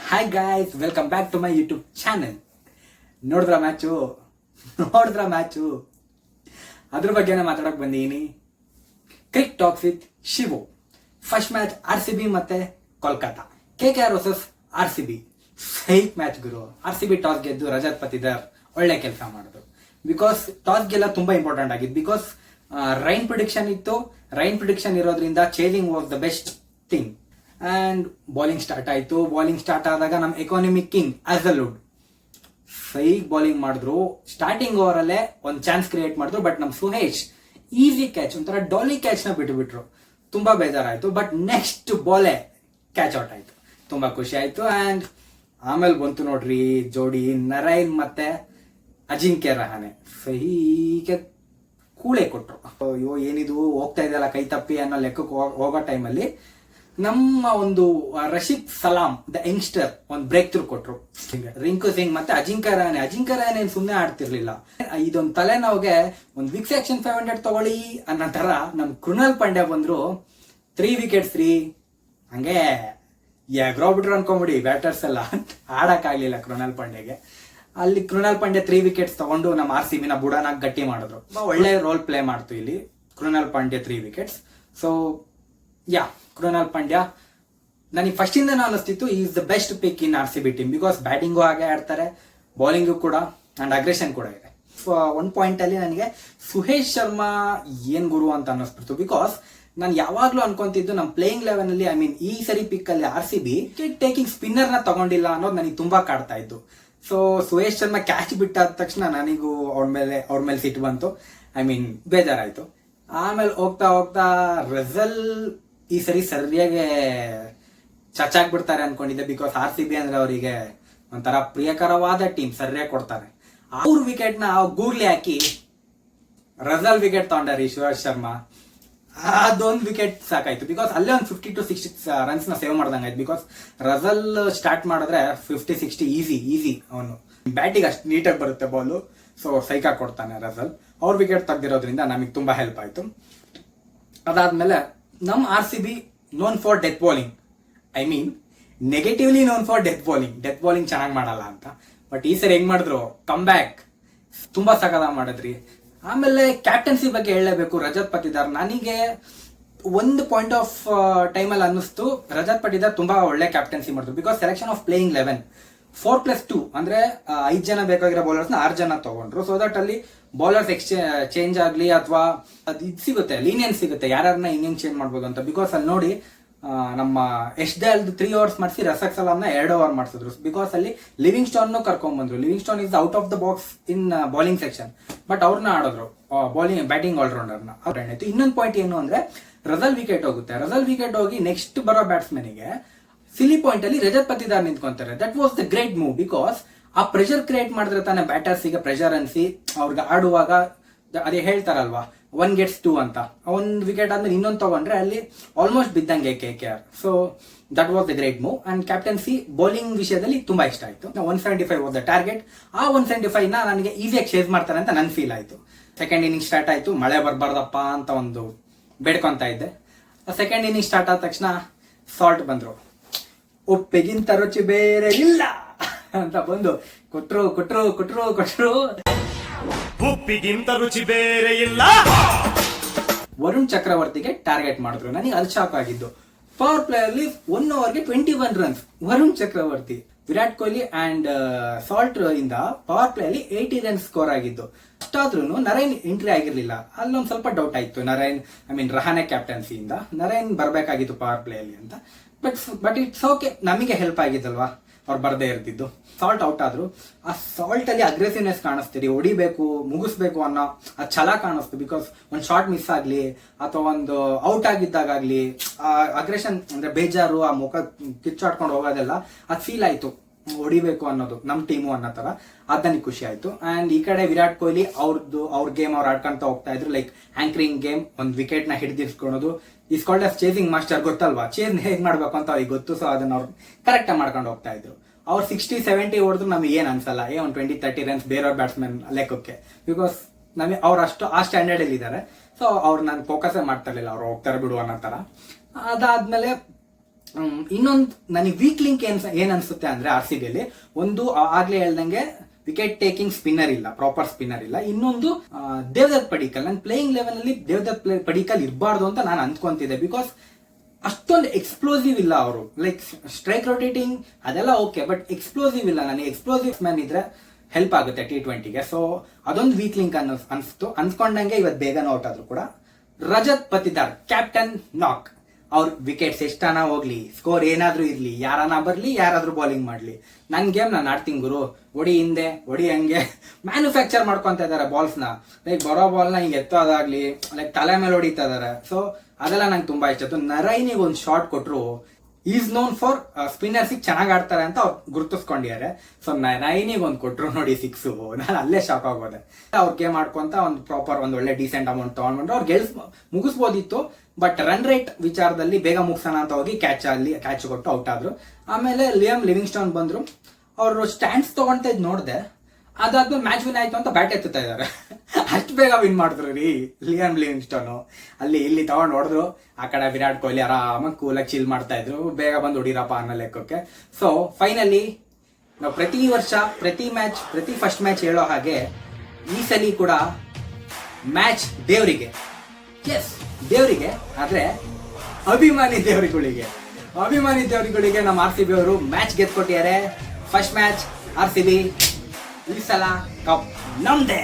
Hi guys, welcome back to my YouTube channel. ನೋಡಿದ್ರ match ಅದ್ರ ಬಗ್ಗೆನೇ ಮಾತಾಡಕ್ ಬಂದಿದ್ದೀನಿ. Cric talks with Shivu. First match RCB ಮತ್ತೆ Kolkata, KKR versus RCB. Psych match ಗುರು. RCB ಟಾಸ್ ಗೆದ್ದು ರಜತ್ ಪತಿದಾರ್ ಒಳ್ಳೆ ಕೆಲಸ ಮಾಡಿದ್ರು. ಬಿಕಾಸ್ ಟಾಸ್ ಗೆಲ್ಲ ತುಂಬಾ ಇಂಪಾರ್ಟೆಂಟ್ ಆಗಿತ್ತು. ಬಿಕಾಸ್ ರೈನ್ ಪ್ರಿಡಿಕ್ಷನ್ ಇತ್ತು. ರೈನ್ ಪ್ರಿಡಿಕ್ಷನ್ ಇರೋದ್ರಿಂದ chasing was the best thing. And bowling start ಆಯ್ತು. ಬಾಲಿಂಗ್ ಸ್ಟಾರ್ಟ್ ಆದಾಗ ನಮ್ ಎಕಾನಮಿಕ್ ಕಿಂಗ್ ಅಜಲ್ವುಡ್ ಸೈಕ್ ಬಾಲಿಂಗ್ ಮಾಡಿದ್ರು. ಸ್ಟಾರ್ಟಿಂಗ್ ಓವರ್ ಅಲ್ಲೇ ಒಂದು ಚಾನ್ಸ್ ಕ್ರಿಯೇಟ್ ಮಾಡಿದ್ರು. ಬಟ್ ನಮ್ ಸುಹೇಶ್ ಈಸಿ ಕ್ಯಾಚ್, ಒಂಥರ ಡಾಲಿ ಕ್ಯಾಚ್ ನ ಬಿಟ್ಬಿಟ್ರು. ತುಂಬಾ ಬೇಜಾರಾಯ್ತು. ಬಟ್ ನೆಕ್ಸ್ಟ್ ಬಾಲೇ ಕ್ಯಾಚ್ ಔಟ್ ಆಯ್ತು. ತುಂಬಾ ಖುಷಿ ಆಯ್ತು. ಅಂಡ್ ಆಮೇಲೆ ಬಂತು ನೋಡ್ರಿ ಜೋಡಿ ನರೈನ್ ಮತ್ತೆ ಅಜಿಂಕ್ಯ ರಹಾನೆ. ಸೈಕೆ ಕೂಳೆ ಕೊಟ್ರು. ಅಯ್ಯೋ ಏನಿದು ಹೋಗ್ತಾ ಇದೆಯಲ್ಲ ಕೈ ತಪ್ಪಿ ಅನ್ನೋ ಲೆಕ್ಕಕ್ಕೆ ಹೋಗೋ ಟೈಮಲ್ಲಿ ನಮ್ಮ ಒಂದು ರಶೀದ್ ಸಲಾಂ ದ ಯಂಗ್ಸ್ಟರ್ ಒಂದು ಬ್ರೇಕ್ ಥ್ರೂ ಕೊಟ್ರು. ರಿಂಕು ಸಿಂಗ್ ಮತ್ತೆ ಅಜಿಂಕ್ಯ ರಹಾನೆ ಏನ್ ಸುಮ್ಮನೆ ಆಡ್ತಿರ್ಲಿಲ್ಲ. ಇದೊಂದು ತಲೆನೋವಿಗೆ ಒಂದು ವಿಕ್ಸ್ ಆಕ್ಷನ್ 500 ತಗೊಳ್ಳಿ ಅನ್ನೋ ತರ ನಮ್ ಕೃಣಾಲ್ ಪಾಂಡ್ಯ ಬಂದ್ರು. 3 ವಿಕೆಟ್ಸ್ ರೀ. ಹಂಗೆ ಎಗ್ರೋಬಿಟ್ರು ಅನ್ಕೊಂಬಿಡಿ ಬ್ಯಾಟರ್ಸ್ ಎಲ್ಲ. ಆಡಕ್ ಆಗ್ಲಿಲ್ಲ ಕೃಣಾಲ್ ಪಾಂಡ್ಯಗೆ. ಅಲ್ಲಿ ಕೃಣಾಲ್ ಪಾಂಡ್ಯ 3 ವಿಕೆಟ್ಸ್ ತಗೊಂಡು ನಮ್ಮ RCB ನ ಬುಡನಾಗ್ ಗಟ್ಟಿ ಮಾಡಿದ್ರು. ಒಳ್ಳೆ ರೋಲ್ ಪ್ಲೇ ಮಾಡ್ತು ಇಲ್ಲಿ ಕೃಣಾಲ್ ಪಾಂಡ್ಯ 3 ವಿಕೆಟ್ಸ್. ಸೊ ಕೃಣಾಲ್ ಪಾಂಡ್ಯ ನನಗೆ ಫಸ್ಟ್ ಇಂದ ಅನಿಸ್ತಿತ್ತು is the best pick in RCB team. Because batting ಹಾಗೆ ಆಡ್ತಾರೆ, ಬೌಲಿಂಗು ಕೂಡ ಅಂಡ್ ಅಗ್ರೆಷನ್ ಕೂಡ ಇದೆ. ಒಂದ್ ಪಾಯಿಂಟ್ ಅಲ್ಲಿ ನನಗೆ ಸುಹೇಶ್ ಶರ್ಮಾ ಏನ್ ಗುರು ಅಂತ ಅನ್ನಿಸ್ಬಿಡ್ತು. ಬಿಕಾಸ್ ನಾನು ಯಾವಾಗ್ಲೂ ಅನ್ಕೊಂತಿದ್ದು ನಮ್ಮ ಪ್ಲೇಯಿಂಗ್ ಲೆವೆನ್ ಅಲ್ಲಿ ಈ ಸರಿ ಪಿಕ್ ಅಲ್ಲಿ RCB ವಿಕೆಟ್ ಟೇಕಿಂಗ್ ಸ್ಪಿನ್ನರ್ ನ ತಗೊಂಡಿಲ್ಲ ಅನ್ನೋದು ನನಗೆ ತುಂಬಾ ಕಾಡ್ತಾ ಇತ್ತು. ಸೊ ಸುಹೇಶ್ ಶರ್ಮಾ ಕ್ಯಾಚ್ ಬಿಟ್ಟಾದ ತಕ್ಷಣ ನನಗೂ ಅವ್ರ ಮೇಲೆ ಸಿಟ್ಟು ಬಂತು. ಬೇಜಾರಾಯ್ತು. ಆಮೇಲೆ ಹೋಗ್ತಾ ರಜಲ್ ಈ ಸರಿ ಸರಿಯಾಗಿ ಚಚ್ಚಾಗ್ಬಿಡ್ತಾರೆ ಅನ್ಕೊಂಡಿದ್ದೆ. ಬಿಕಾಸ್ RCB ಅಂದ್ರೆ ಅವರಿಗೆ ಒಂಥರ ಪ್ರಿಯಕರವಾದ ಟೀಮ್, ಸರಿಯಾಗಿ ಕೊಡ್ತಾರೆ. ಅವ್ರ ವಿಕೆಟ್ ನ ಗೂಗ್ಲಿ ಹಾಕಿ ರಜಲ್ ವಿಕೆಟ್ ತಗೊಂಡಾರಿ ಸುಹೇಶ್ ಶರ್ಮಾ. ಅದೊಂದು ವಿಕೆಟ್ ಸಾಕಾಯ್ತು. ಬಿಕಾಸ್ ಅಲ್ಲೇ ಒಂದು 50 to 60 ರನ್ಸ್ ನ ಸೇವ್ ಮಾಡ್ದಂಗಾಯ್ತು. ಬಿಕಾಸ್ ರಜಲ್ ಸ್ಟಾರ್ಟ್ ಮಾಡಿದ್ರೆ 50-60 ಈಸಿ. ಅವನು ಬ್ಯಾಟಿಂಗ್ ಅಷ್ಟು ನೀಟಾಗಿ ಬರುತ್ತೆ ಬಾಲು. ಸೊ ಸೈಕಾ ಕೊಡ್ತಾನೆ ರಜಲ್. ಅವ್ರ ವಿಕೆಟ್ ತೆಗ್ದಿರೋದ್ರಿಂದ ನಮಗೆ ತುಂಬಾ ಹೆಲ್ಪ್ ಆಯ್ತು. ಅದಾದ್ಮೇಲೆ ನಮ್ RCB known for death bowling. Negatively known for death bowling ಚೆನ್ನಾಗಿ ಮಾಡಲ್ಲ ಅಂತ. ಬಟ್ ಈ ಸರಿ ಹೆಂಗ್ ಮಾಡಿದ್ರು, ಕಮ್ ಬ್ಯಾಕ್ ತುಂಬಾ ಸಕದ ಮಾಡಿದ್ರಿ. ಆಮೇಲೆ ಕ್ಯಾಪ್ಟನ್ಸಿ ಬಗ್ಗೆ ಹೇಳಲೇಬೇಕು. ರಜತ್ ಪತಿದಾರ್ ನನಗೆ ಒಂದು ಪಾಯಿಂಟ್ ಆಫ್ ಟೈಮ್ ಅಲ್ಲಿ ಅನ್ನಿಸ್ತು ರಜತ್ ಪತಿದಾರ್ ತುಂಬಾ ಒಳ್ಳೆ ಕ್ಯಾಪ್ಟನ್ಸಿ ಮಾಡಿದ್ರು. ಬಿಕಾಸ್ ಸೆಲೆಕ್ಷನ್ ಆಫ್ ಪ್ಲೇಯಿಂಗ್ 11 4+2 ಅಂದ್ರೆ 5 ಜನ ಬೇಕಾಗಿರೋ ಬೌಲರ್ಸ್ ನ 6 ಜನ ತಗೊಂಡ್ರು. ಸೊ ದಟ್ ಅಲ್ಲಿ ಬೌಲರ್ಸ್ ಚೇಂಜ್ ಆಗ್ಲಿ ಅಥವಾ ಅದು ಇದು ಸಿಗುತ್ತೆ, ಲೀನಿಯನ್ಸ್ ಸಿಗುತ್ತೆ, ಯಾರನ್ನ ಹಿಂಗ್ ಚೇಂಜ್ ಮಾಡ್ಬೋದು ಅಂತ. ಬಿಕಾಸ್ ಅಲ್ಲಿ ನೋಡಿ ನಮ್ಮ ಎಷ್ಟ್ದೇಲ್ 3 overs ಮಾಡಿಸಿ ರಸಕ್ ಸಲಾಮ್ ನ 2 over ಮಾಡಿಸಿದ್ರು. ಬಿಕಾಸ್ ಅಲ್ಲಿ ಲಿವಿಂಗ್ ಸ್ಟೋನ್ ಕರ್ಕೊಂಡ್ ಬಂದ್ರು. Livingstone is out of the box in bowling section. But ಅವ್ರನ್ನ ಆಡಿದ್ರು ಬ್ಯಾಟಿಂಗ್ ಆಲ್ರೌಂಡರ್ ನ. ಇನ್ನೊಂದು ಪಾಯಿಂಟ್ ಏನು ಅಂದ್ರೆ ರಜಲ್ ವಿಕೆಟ್ ಹೋಗುತ್ತೆ. ರಜಲ್ ವಿಕೆಟ್ ಹೋಗಿ ನೆಕ್ಸ್ಟ್ ಬರೋ ಬ್ಯಾಟ್ಸ್ಮನ್ ಗೆ ಸಿಲಿ ಪಾಯಿಂಟ್ ಅಲ್ಲಿ ರಜತ್ ಪತಿದಾರ್ ನಿಂತ್ಕೊಂತಾರೆ. That was the great move. Because ಆ ಪ್ರೆಷರ್ ಕ್ರಿಯೇಟ್ ಮಾಡಿದ್ರೆ ತಾನೆ ಬ್ಯಾಟರ್ಸ್ ಗೆ ಪ್ರೆಷರ್ ಅನ್ಸಿ ಅವ್ರಿಗೆ ಆಡುವಾಗ ಅದೇ ಹೇಳ್ತಾರಲ್ವಾ 1 gets 2 ಅಂತ. ಒಂದು ವಿಕೆಟ್ ಆದ್ಮೇಲೆ ಇನ್ನೊಂದು ತಗೊಂಡ್ರೆ ಅಲ್ಲಿ ಆಲ್ಮೋಸ್ಟ್ ಬಿದ್ದಂಗೆ KKR. So that was the great move. And captaincy bowling ವಿಷಯದಲ್ಲಿ ತುಂಬಾ ಇಷ್ಟ ಆಯ್ತು. 175 ವಾಸ್ ದ ಟಾರ್ಗೆಟ್. ಆ 175 ನ ನನಗೆ ಈಸಿಯಾಗಿ ಚೇಸ್ ಮಾಡ್ತಾರೆ ಅಂತ ನನ್ ಫೀಲ್ ಆಯ್ತು. ಸೆಕೆಂಡ್ ಇನ್ನಿಂಗ್ ಸ್ಟಾರ್ಟ್ ಆಯ್ತು. ಮಳೆ ಬರ್ಬಾರ್ದಪ್ಪ ಅಂತ ಒಂದು ಬೇಡ್ಕೊಂತ ಇದ್ದೆ. ಸೆಕೆಂಡ್ ಇನ್ನಿಂಗ್ ಸ್ಟಾರ್ಟ್ ಆದ ತಕ್ಷಣ ಸಾಲ್ಟ್ ಬಂದ್ರು. ಉಪ್ಪಿಗಿಂತ ರುಚಿ ಬೇರೆ ಇಲ್ಲ ಅಂತ ಬಂದು ಕೊಟ್ರು. ಉಪ್ಪಿಗಿಂತ ರುಚಿ ಬೇರೆ ಇಲ್ಲ. ವರುಣ್ ಚಕ್ರವರ್ತಿಗೆ ಟಾರ್ಗೆಟ್ ಮಾಡಿದ್ರು. ನನಗೆ ಅಲ್ಲಿ ಶಾಕ್ ಆಗಿದ್ದು. ಪವರ್ ಪ್ಲೇ ಅಲ್ಲಿ 1 ಓವರ್ಗೆ 21 runs Varun Chakravarthy. Virat Kohli and Salt ಇಂದ ಪವರ್ ಪ್ಲೇ ಅಲ್ಲಿ 80 ರನ್ಸ್ ಸ್ಕೋರ್ ಆಗಿದ್ದು. ಅಷ್ಟಾದ್ರೂ ನರೈನ್ ಎಂಟ್ರಿ ಆಗಿರ್ಲಿಲ್ಲ. ಅಲ್ಲೊಂದ್ ಸ್ವಲ್ಪ ಡೌಟ್ ಆಯ್ತು. ರಹಾನೆ ಕ್ಯಾಪ್ಟನ್ಸಿಯಿಂದ ನರೈನ್ ಬರ್ಬೇಕಾಗಿತ್ತು ಪವರ್ ಪ್ಲೇ ಅಲ್ಲಿ ಅಂತ. ಬಟ್ ಇಟ್ಸ್ ಓಕೆ, ನಮಗೆ ಹೆಲ್ಪ್ ಆಗಿದ್ದಲ್ವಾ ಅವ್ರು ಬರ್ದೇ ಇರ್ತಿದ್ದು. ಸಾಲ್ಟ್ ಔಟ್ ಆದ್ರು. ಆ ಸಾಲ್ಟ್ ಅಲ್ಲಿ ಅಗ್ರೆಸಿವ್ನೆಸ್ ಕಾಣಿಸ್ತೀರಿ, ಹೊಡಿಬೇಕು ಮುಗಿಸ್ಬೇಕು ಅನ್ನೋ ಆ ಛಲ ಕಾಣಿಸ್ತು. ಬಿಕಾಸ್ ಒಂದ್ ಶಾಟ್ ಮಿಸ್ ಆಗ್ಲಿ ಅಥವಾ ಒಂದು ಔಟ್ ಆಗಿದ್ದಾಗಲಿ ಆ ಅಗ್ರೆಷನ್ ಅಂದ್ರೆ ಬೇಜಾರು, ಆ ಮುಖ ಕಿಚ್ಚಾಡ್ಕೊಂಡು ಹೋಗೋದೆಲ್ಲ ಅದು ಫೀಲ್ ಆಯ್ತು. ಹೊಡಿಬೇಕು ಅನ್ನೋದು ನಮ್ ಟೀಮು ಅನ್ನೋ ತರ. ಅದ್ ನನಗೆ ಖುಷಿ ಆಯ್ತು. ಅಂಡ್ ಈ ಕಡೆ ವಿರಾಟ್ ಕೊಹ್ಲಿ ಅವ್ರ ಗೇಮ್ ಅವ್ರು ಆಡ್ಕೊಂತ ಹೋಗ್ತಾ ಇದ್ರು. ಲೈಕ್ ಆಂಕರಿಂಗ್ ಗೇಮ್, ಒಂದ್ ವಿಕೆಟ್ ನ ಹಿಡಿದಿರ್ಸ್ಕೊಳೋದು. Is called as chasing master, ಗೊತ್ತಲ್ವಾ? ಚೇಸ್ ಹೇಗ್ ಮಾಡ್ಬೇಕು ಅಂತ ಅವ್ರಿಗೆ ಗೊತ್ತು. ಸೊ ಅದನ್ನ ಅವ್ರು ಕರೆಕ್ಟ್ ಆಗಿ ಮಾಡ್ಕೊಂಡು ಹೋಗ್ತಾ ಇದ್ರು. ಅವ್ರು 60-70 ಹೊಡೆದ್ರು ನಮಗೆ ಏನ್ ಅನ್ಸಲ್ಲ. ಒಂದು 20-30 ರನ್ಸ್ ಬೇರೆಯವ್ರ ಬ್ಯಾಟ್ಸ್ಮನ್ ಲೆಕ್ಕಕ್ಕೆ. ಬಿಕಾಸ್ ನಮಗೆ ಅವ್ರು ಆ ಸ್ಟ್ಯಾಂಡರ್ಡ್ ಅಲ್ಲಿ ಇದ್ದಾರೆ. ಸೊ ಅವ್ರು ನಾನು ಫೋಕಸ್ ಮಾಡ್ತಾ ಇರ್ಲಿಲ್ಲ, ಅವ್ರು ಹೋಗ್ತಾರೆ ಬಿಡು ಅನ್ನೋ ತರ. ಅದಾದ್ಮೇಲೆ ಇನ್ನೊಂದು ನನಗೆ ವೀಕ್ ಲಿಂಕ್ ಏನ್ ಅನ್ಸುತ್ತೆ ಅಂದ್ರೆ ಆರ್ ಸಿ ಬಿಯಲ್ಲಿ ಒಂದು ಆಗ್ಲೇ ಹೇಳ್ದಂಗೆ ವಿಕೆಟ್ ಟೇಕಿಂಗ್ ಸ್ಪಿನ್ನರ್ ಇಲ್ಲ, ಪ್ರಾಪರ್ ಸ್ಪಿನ್ನರ್ ಇಲ್ಲ. ಇನ್ನೊಂದು ದೇವದತ್ ಪಡಿಕಲ್, ನನ್ನ ಪ್ಲೇಯಿಂಗ್ ಲೆವೆಲ್ ಅಲ್ಲಿ ದೇವದತ್ ಪಡಿಕಲ್ ಇರಬಾರ್ದು ಅಂತ ನಾನು ಅಂದ್ಕೊಂತಿದ್ದೆ. ಬಿಕಾಸ್ ಅಷ್ಟೊಂದು ಎಕ್ಸ್ಪ್ಲೋಸಿವ್ ಇಲ್ಲ ಅವರು. ಲೈಕ್ ಸ್ಟ್ರೈಕ್ ರೊಟೇಟಿಂಗ್ ಅದೆಲ್ಲ ಓಕೆ, ಬಟ್ ಎಕ್ಸ್ಪ್ಲೋಸಿವ್ ಇಲ್ಲ. ನನಗೆ ಎಕ್ಸ್ಪ್ಲೋಸಿವ್ ಮ್ಯಾನ್ ಇದ್ರೆ ಹೆಲ್ಪ್ ಆಗುತ್ತೆ T20ಗೆ. ಸೊ ಅದೊಂದು ವೀಕ್ ಲಿಂಕ್ ಅನ್ಸ್ತು. ಅನ್ಸ್ಕೊಂಡಂಗೆ ಇವತ್ತು ಬೇಗನೆ ಔಟ್ ಆದ್ರು ಕೂಡ. ರಜತ್ ಪತಿದಾರ್ ಕ್ಯಾಪ್ಟನ್ ನಾಕ್, ಅವ್ರ ವಿಕೆಟ್ಸ್ ಎಷ್ಟಾನ ಹೋಗ್ಲಿ, ಸ್ಕೋರ್ ಏನಾದ್ರೂ ಇರ್ಲಿ, ಯಾರನ್ನ ಬರ್ಲಿ, ಯಾರಾದ್ರೂ ಬೌಲಿಂಗ್ ಮಾಡ್ಲಿ, ನನ್ ಗೇಮ್ ನಾನು ಆಡ್ತೀನಿ ಗುರು, ಒಡಿ ಹಿಂದೆ ಒಡಿ ಹಂಗೆ ಮ್ಯಾನುಫ್ಯಾಕ್ಚರ್ ಮಾಡ್ಕೊಂತ ಇದಾರೆ ಬಾಲ್ಸ್ ನ. ಲೈಕ್ ಬರೋ ಬಾಲ್ ನ ಹಿಂಗೆ ಎತ್ತೋದಾಗ್ಲಿ, ಲೈಕ್ ತಲೆ ಮೇಲೆ ಹೊಡಿತಾ ಇದಾರೆ. ಸೊ ಅದೆಲ್ಲ ನಂಗೆ ತುಂಬಾ ಇಷ್ಟ ಆಯ್ತು. ನರೈನಿಗೆ ಒಂದು ಶಾಟ್ ಕೊಟ್ರು, ಈಸ್ ನೋನ್ ಫಾರ್ ಸ್ಪಿನ್ನರ್ಸ್ ಚೆನ್ನಾಗಿ ಆಡ್ತಾರೆ ಅಂತ ಅವ್ರು ಗುರುತಿಸ್ಕೊಂಡಿದ್ದಾರೆ. ಸೊ ನರೈನಿಗೆ ಒಂದು ಕೊಟ್ರು ನೋಡಿ ಸಿಕ್ಸು, ನಾನು ಅಲ್ಲೇ ಶಾಕ್ ಆಗೋದೆ. ಅವ್ರ ಗೇಮ್ ಆಡ್ಕೊಂತ ಒಂದು ಪ್ರಾಪರ್ ಒಂದು ಒಳ್ಳೆ ಡೀಸೆಂಟ್ ಅಮೌಂಟ್ ತಗೊಂಡ್ಬಂದ್ರೆ ಅವ್ರು ಮುಗಿಸ್ಬೋದಿತ್ತು. ಬಟ್ ರನ್ ರೇಟ್ ವಿಚಾರದಲ್ಲಿ ಬೇಗ ಮುಗಿಸೋಣ ಅಂತ ಹೋಗಿ ಕ್ಯಾಚ್ ಕೊಟ್ಟು ಔಟ್ ಆದ್ರು. ಆಮೇಲೆ ಲಿಯಮ್ ಲಿವಿಂಗ್ಸ್ಟೋನ್ ಬಂದ್ರು, ಅವರು ಸ್ಟ್ಯಾಂಡ್ಸ್ ತಗೊಂತ ಇದ್ ನೋಡ್ದೆ. ಅದಾದ್ಮೇಲೆ ಮ್ಯಾಚ್ ವಿನ್ ಆಯ್ತು ಅಂತ ಬ್ಯಾಟ್ ಎತ್ತುತ್ತಾ ಇದಾರೆ. ಅಷ್ಟು ಬೇಗ ವಿನ್ ಮಾಡಿದ್ರು ರೀ ಲಿಯಮ್ ಲಿವಿಂಗ್ಸ್ಟೋನ್. ಅಲ್ಲಿ ಇಲ್ಲಿ ತಗೊಂಡ್ ಹೊಡೆದ್ರು. ಆ ಕಡೆ ವಿರಾಟ್ ಕೊಹ್ಲಿ ಆರಾಮಾಗಿ ಕೂಲಾಗಿ ಚಿಲ್ ಮಾಡ್ತಾ ಇದ್ರು, ಬೇಗ ಬಂದು ಹೊಡಿರಪ್ಪ ಅನ್ನೋ ಲೆಕ್ಕಕ್ಕೆ. ಸೊ ಫೈನಲಿ ನಾವು ಪ್ರತಿ ವರ್ಷ ಪ್ರತಿ ಫಸ್ಟ್ ಮ್ಯಾಚ್ ಹೇಳೋ ಹಾಗೆ ಈ ಸಲ ಕೂಡ ಮ್ಯಾಚ್ ದೇವರಿಗೆ, ಎಸ್ ದೇವರಿಗೆ, ಆದ್ರೆ ಅಭಿಮಾನಿ ದೇವರುಗಳಿಗೆ ನಮ್ಮ ಆರ್ ಸಿ ಬಿ ಅವರು ಮ್ಯಾಚ್ ಗೆದ್ಕೊಟ್ಟಿದ್ದಾರೆ. First match R C B, ಈ ಸಲ ಕಪ್ ನಮ್ದೇ.